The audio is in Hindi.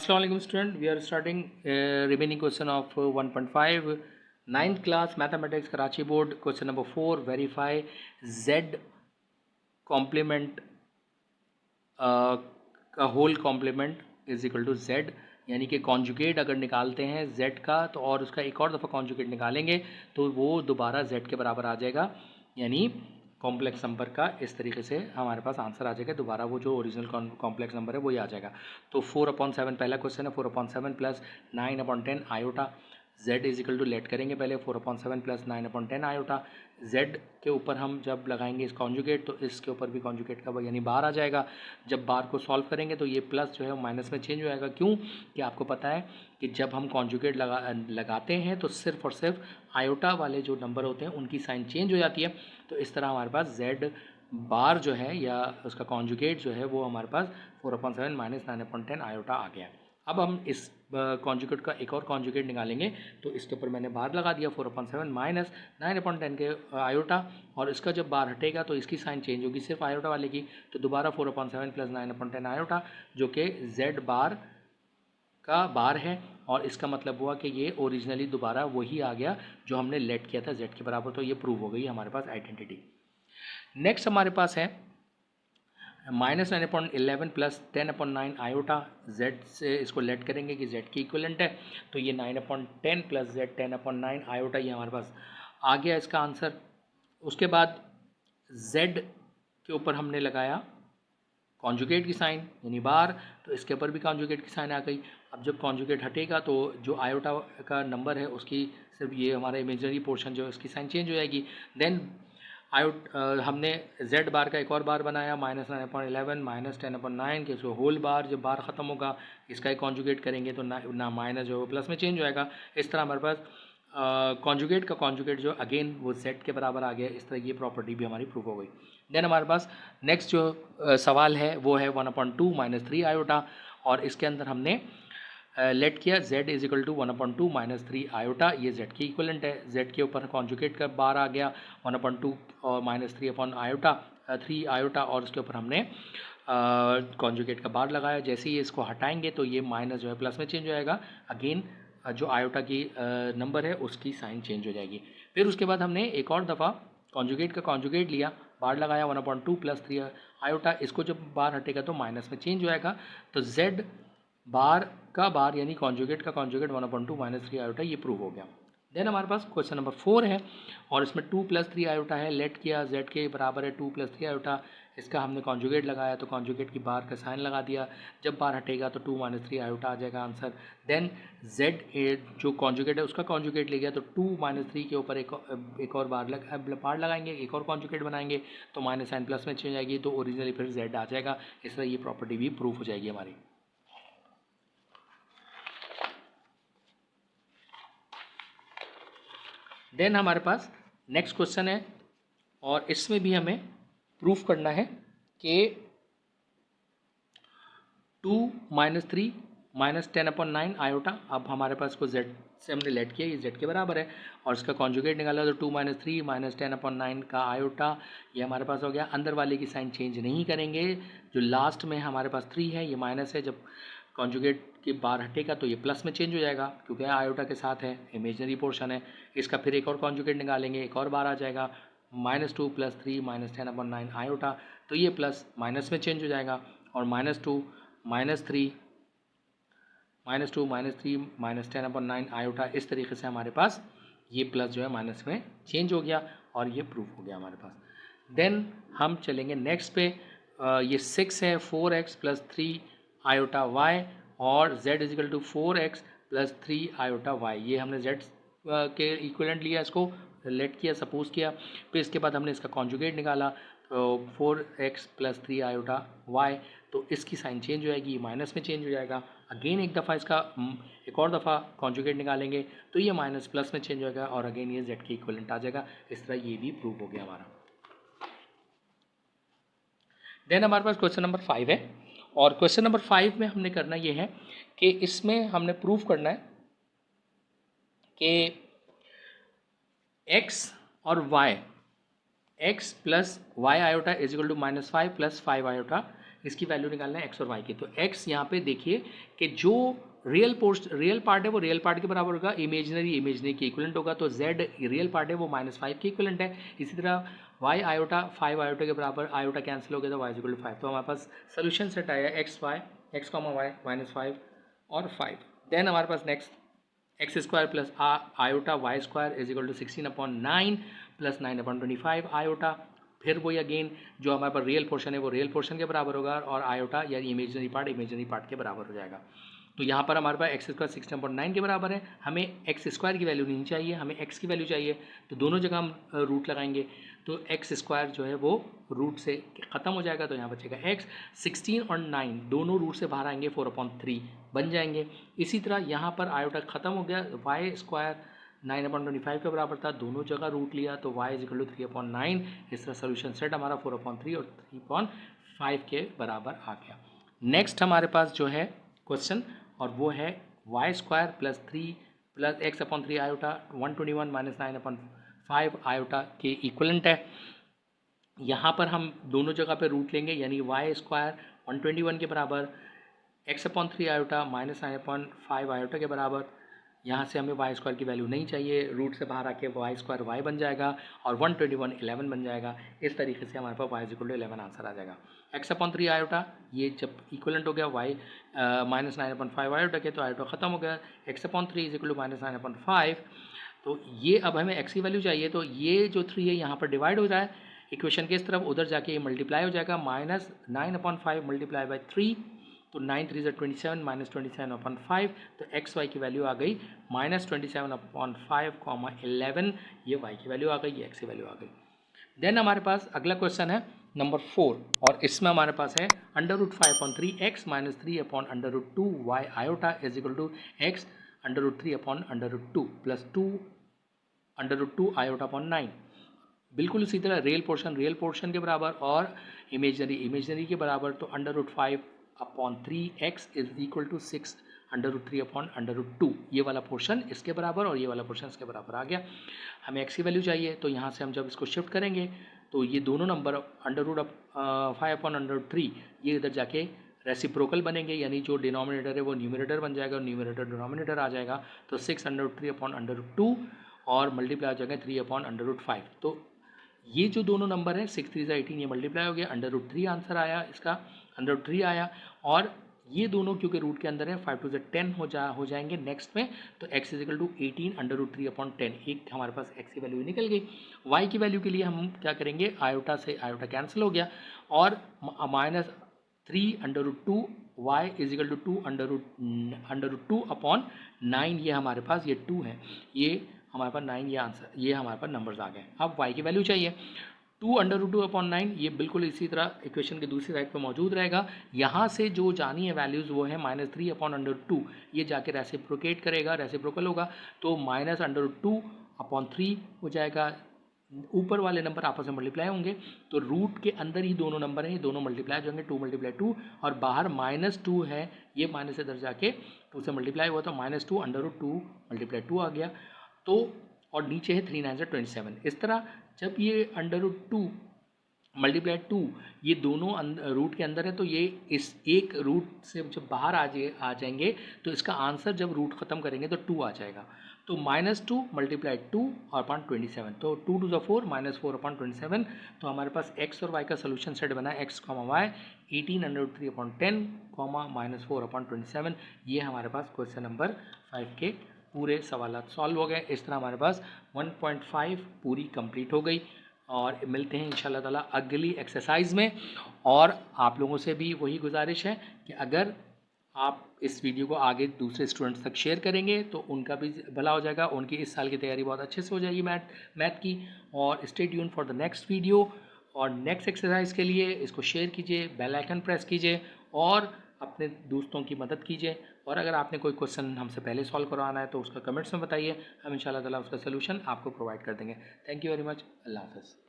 Assalamu alaikum student, we are starting remaining question of 1.5 9th class mathematics Karachi board. Question number 4, verify z complement का whole complement is equal to z, यानी कि कॉन्जुगेट अगर निकालते हैं z का तो और उसका एक और दफ़ा कॉन्जुगेट निकालेंगे तो वो दोबारा z के बराबर आ जाएगा, यानी कॉम्प्लेक्स नंबर का इस तरीके से हमारे पास आंसर आ जाएगा। दोबारा वो जो ओरिजिनल कॉम्प्लेक्स नंबर है वही आ जाएगा। तो 4/7 पहला क्वेश्चन है, 4/7 plus 9/10 iota z is equal to let करेंगे पहले 4/7 प्लस 9/10 आयोटा। z के ऊपर हम जब लगाएंगे इस कॉन्जुगेट तो इसके ऊपर भी कॉन्जुगेट का यानी बार आ जाएगा। जब बार को सॉल्व करेंगे तो ये प्लस जो है माइनस में चेंज हो जाएगा। क्यों कि आपको पता है कि जब हम कॉन्जुगेट लगाते हैं तो सिर्फ और सिर्फ आयोटा वाले जो नंबर होते हैं उनकी साइन चेंज हो जाती है। तो इस तरह हमारे पास z बार जो है या उसका कॉन्जुगेट जो है वो हमारे पास 4/7 माइनस 9/10 आयोटा आ गया। अब हम इस कॉन्जुगेट का एक और कॉन्जुगेट निकालेंगे तो इसके ऊपर मैंने बार लगा दिया 4/7 माइनस 9/10 के आयोटा, और इसका जब बार हटेगा तो इसकी साइन चेंज होगी सिर्फ आयोटा वाले की। तो दोबारा 4/7 प्लस 9/10 आयोटा जो कि z बार का बार है, और इसका मतलब हुआ कि ये ओरिजिनली दोबारा वही आ गया जो हमने लेट किया था z के बराबर। तो ये प्रूव हो गई हमारे पास आइडेंटिटी। नेक्स्ट हमारे पास है -9/11 प्लस 10/9 आयोटा। z से इसको लेट करेंगे कि z की इक्वलेंट है, तो ये 9/10 प्लस z 10/9 आयोटा ये हमारे पास आ गया इसका आंसर। उसके बाद z के ऊपर हमने लगाया कॉन्जुगेट की साइन यानी बार, तो इसके ऊपर भी कॉन्जुगेट की साइन आ गई। अब जब कॉन्जुगेट हटेगा तो जो आयोटा का नंबर है उसकी सिर्फ ये हमारा इमेजनरी पोर्शन जो है उसकी साइन चेंज हो जाएगी। देन हमने z बार का एक और बार बनाया -9/11 माइनस 10/9 के इसको होल बार, जब बार ख़त्म होगा इसका एक कॉन्जुगेट करेंगे तो ना माइनस जो है प्लस में चेंज हो जाएगा। इस तरह हमारे पास कॉन्जुगेट का कॉन्जुगेट जो अगेन वो z के बराबर आ गया। इस तरह ये प्रॉपर्टी भी हमारी प्रूव हो गई। देन हमारे पास नेक्स्ट जो सवाल है वो है 1/2 माइनस 3 आयोटा, और इसके अंदर हमने लेट किया z is equal to 1/2 minus 3 iota, ये z की इक्वलेंट है। z के ऊपर कॉन्जुगेट का बार आ गया 1/2 और माइनस 3 अपॉन आयोटा 3 आयोटा, और उसके ऊपर हमने कॉन्जुगेट का बार लगाया। जैसे ही इसको हटाएंगे तो ये माइनस जो है प्लस में चेंज हो जाएगा। अगेन जो आयोटा की नंबर है उसकी साइन चेंज हो जाएगी। फिर उसके बाद हमने एक और दफ़ा कॉन्जुगेट का कॉन्जुगेट लिया, बार लगाया 1/2 प्लस 3 आयोटा, इसको जब बार हटेगा तो माइनस में चेंज हो जाएगा। तो z बार का बार यानी कॉन्जुगेट का कॉन्जुगेट 1/2 माइनस 3 आयोटा ये प्रूव हो गया। देन हमारे पास क्वेश्चन नंबर 4 है, और इसमें 2 + 3 आयोटा है। लेट किया z के बराबर है 2 + 3 आयोटा, इसका हमने कॉन्जुगेट लगाया तो कॉन्जुगेट की बार का साइन लगा दिया। जब बार हटेगा तो 2 - 3 आयोटा आ जाएगा आंसर। देन z जो कॉन्जुगेट है उसका कॉन्जुगेट ले गया तो 2 - 3 के ऊपर एक और बार लगाएंगे, एक और कॉन्जुगेट बनाएंगे तो माइनस साइन प्लस में चेंज आएगी, तो ओरिजिनली फिर z आ जाएगा। इस तरह ये प्रॉपर्टी भी प्रूफ हो जाएगी हमारी। देन हमारे पास नेक्स्ट क्वेश्चन है, और इसमें भी हमें प्रूफ करना है कि 2 - 3 माइनस 10/9 आयोटा। अब हमारे पास को z से हमने लेट किया, ये z के बराबर है, और इसका कॉन्जुगेट निकाला तो 2 - 3 माइनस 10/9 का आयोटा ये हमारे पास हो गया। अंदर वाले की साइन चेंज नहीं करेंगे, जो लास्ट में हमारे पास 3 है ये माइनस है, जब कॉन्जुगेट की बार हटेगा तो ये प्लस में चेंज हो जाएगा क्योंकि आयोटा के साथ है, इमेजनरी पोर्शन है। इसका फिर एक और कॉन्जुगेट निकालेंगे, एक और बार आ जाएगा -2 + 3 माइनस 10/9 आयोटा, तो ये प्लस माइनस में चेंज हो जाएगा, और -2 - 3 -2 - 3 माइनस 10/9 आयोटा। इस तरीके से हमारे पास ये प्लस जो है माइनस में चेंज हो गया, और ये प्रूफ हो गया हमारे पास। देन हम चलेंगे नेक्स्ट पे, ये 6 है 4x + 3 आयोटा y, और z is equal to 4x + 3 iota y। ये हमने z के इक्वलेंट लिया, इसको लेट किया, सपोज किया। फिर इसके बाद हमने इसका कॉन्जुगेट निकाला तो 4x + 3 आयोटा y, तो इसकी साइन चेंज हो जाएगी, ये माइनस में चेंज हो जाएगा। अगेन एक दफ़ा इसका एक और दफ़ा कॉन्जुगेट निकालेंगे तो ये माइनस प्लस में चेंज हो जाएगा, और अगेन ये z के इक्वलेंट आ जाएगा। इस तरह ये भी प्रूव हो गया हमारा। देन हमारे पास क्वेश्चन नंबर 5 है, और क्वेश्चन नंबर 5 में हमने करना ये है कि इसमें हमने प्रूव करना है कि x और y, x + y iota is equal to -5 + 5 iota, इसकी वैल्यू निकालना है एक्स और वाई की। तो एक्स यहाँ पे देखिए कि जो रियल पार्ट है वो रियल पार्ट के बराबर होगा, इमेजनरी के इक्वलेंट होगा, तो जेड रियल पार्ट है वो -5 के इक्वलेंट है। इसी तरह वाई आयोटा 5 आयोटा के बराबर, आयोटा कैंसिल हो गया तो वाई इक्वल टू 5। तो हमारे पास सोल्यूशन सेट आया एक्स वाई -5 और 5। देन हमारे पास next X square plus iota Y square is equal to 16/9 plus 9/25 iota. फिर वही अगेन जो हमारे पास रियल पोर्शन है वो रियल पोर्शन के बराबर होगा और आयोटा यानी इमेजनरी पार्ट के बराबर हो जाएगा। तो यहाँ पर हमारे पास एक्स स्क्वायर 16/9 के बराबर है, हमें एक्स स्क्वायर की वैल्यू नहीं चाहिए, हमें एक्स की वैल्यू चाहिए। तो दोनों जगह हम रूट लगाएंगे, तो एक्स स्क्वायर जो है वो रूट से ख़त्म हो जाएगा, तो यहाँ बचेगा एक्स। 16 और 9 दोनों रूट से बाहर आएंगे, 4/3 बन जाएंगे। इसी तरह यहाँ पर आयोटा ख़त्म हो गया, वाई स्क्वायर 9/25 के बराबर था, दोनों जगह रूट लिया तो y इज इक्वल टू 3/9। इस तरह सोल्यूशन सेट हमारा 4/3 और 3/5 के बराबर आ गया। नेक्स्ट हमारे पास जो है क्वेश्चन, और वो है y square plus 3 plus x/3 iota 121 - 9/5 iota के इक्वलेंट है। यहाँ पर हम दोनों जगह पे रूट लेंगे, यानी वाई स्क्वायर 121 के बराबर, x/3 आयोटा -9/5 आयोटा के बराबर। यहाँ से हमें वाई स्क्वायर की वैल्यू नहीं चाहिए, रूट से बाहर आके वाई स्क्वायर वाई बन जाएगा और 121 11 बन जाएगा। इस तरीके से हमारे पास Y is equal to 11 answer आ जाएगा। x/3 आयोटा ये जब इक्वलेंट हो गया वाई -9/5 आयोटा के, तो आयोटा ख़त्म हो गया, x/3 इज इक्वल टू -9/5। तो ये अब हमें x की वैल्यू चाहिए, तो ये जो 3 है यहाँ पर डिवाइड हो जाए इक्वेशन के इस तरफ, उधर जाके ये मल्टीप्लाई हो जाएगा, -9/5 मल्टीप्लाई बाई 3, तो 9 3 27 -27/5। तो एक्स वाई की वैल्यू आ गई -27/5, 11। ये वाई की वैल्यू आ गई, ये एक्स की वैल्यू आ गई। देन हमारे पास अगला क्वेश्चन है नंबर 4, और इसमें हमारे पास है √5/3 x - 3/√2 y iota is equal to x √3/√2 plus 2 आयोटा/9। बिल्कुल इसी तरह रियल पोर्शन के बराबर और इमेजनरी के बराबर, तो √5/3 x इज इक्वल टू 6 √3/√2। ये वाला पोर्शन इसके बराबर और ये वाला पोर्शन इसके बराबर आ गया। हमें x की वैल्यू चाहिए, तो यहाँ से हम जब इसको शिफ्ट करेंगे तो ये दोनों नंबर √5/√3 ये इधर जाके रेसिप्रोकल बनेंगे, यानी जो डिनोमिनेटर है वो न्यूमरेटर बन जाएगा और न्यूमरेटर डिनोमिनेटर आ जाएगा। तो 6 √3/√2 और मल्टीप्लाई हो जाएगा 3/√5। तो ये जो दोनों नंबर हैं 6 3 18 ये मल्टीप्लाई हो गया, √3 आंसर आया इसका, √3 आया। और ये दोनों क्योंकि रूट के अंदर है 5 2 10 हो जाएंगे नेक्स्ट में, तो x इज इक्वल टू 18 √3/10। एक हमारे पास x की वैल्यू निकल गई। y की वैल्यू के लिए हम क्या करेंगे, आयोटा से आयोटा कैंसिल हो गया और -3/2 y इज इक्वल टू 2/2/9। ये हमारे पास ये 2 है, ये हमारे पास 9, ये आंसर, ये हमारे पास नंबर्स आ गए। अब y की वैल्यू चाहिए, 2/2/9 ये बिल्कुल इसी तरह इक्वेशन के दूसरी साइड पे मौजूद रहेगा। यहाँ से जो जानी है वैल्यूज़ वो है -3/√2, ये जाके रेसिप्रोकेट करेगा, रेसिप्रोकल होगा, तो -√2/3 हो जाएगा। ऊपर वाले नंबर आपस में मल्टीप्लाई होंगे, तो रूट के अंदर ही दोनों नंबर हैं, ये दोनों मल्टीप्लाई होंगे, 2 × 2 और बाहर -2 है, ये माइनस इधर जाके 2 से मल्टीप्लाई हुआ तो -2/√2 × 2 आ गया। तो और नीचे है 3 9 27। इस तरह जब ये √2 मल्टीप्लाई 2 ये दोनों रूट के अंदर है, तो ये इस एक रूट से जब बाहर आ जाएंगे तो इसका आंसर जब रूट ख़त्म करेंगे तो 2 आ जाएगा। तो -2 × 2 और 27, तो 2 2 4 -4/27। तो हमारे पास x और y का सोल्यूशन सेट बना है x, y 18 √3/10, -4/27। ये हमारे पास क्वेश्चन नंबर 5 के पूरे सवालात सॉल्व हो गए। इस तरह हमारे पास 1.5 पूरी कंप्लीट हो गई और मिलते हैं इंशाल्लाह ताला अगली एक्सरसाइज में। और आप लोगों से भी वही गुजारिश है कि अगर आप इस वीडियो को आगे दूसरे स्टूडेंट्स तक शेयर करेंगे तो उनका भी भला हो जाएगा, उनकी इस साल की तैयारी बहुत अच्छे से हो जाएगी मैथ की। और stay tune for the next video, और नेक्स्ट एक्सरसाइज के लिए इसको शेयर कीजिए, बेल आइकन प्रेस कीजिए और अपने दोस्तों की मदद कीजिए। और अगर आपने कोई क्वेश्चन हमसे पहले सॉल्व करवाना है तो उसका कमेंट्स में बताइए, हम इंशाल्लाह ताला उसका सलूशन आपको प्रोवाइड कर देंगे। Thank you very much. अल्लाह हाफ़िज़।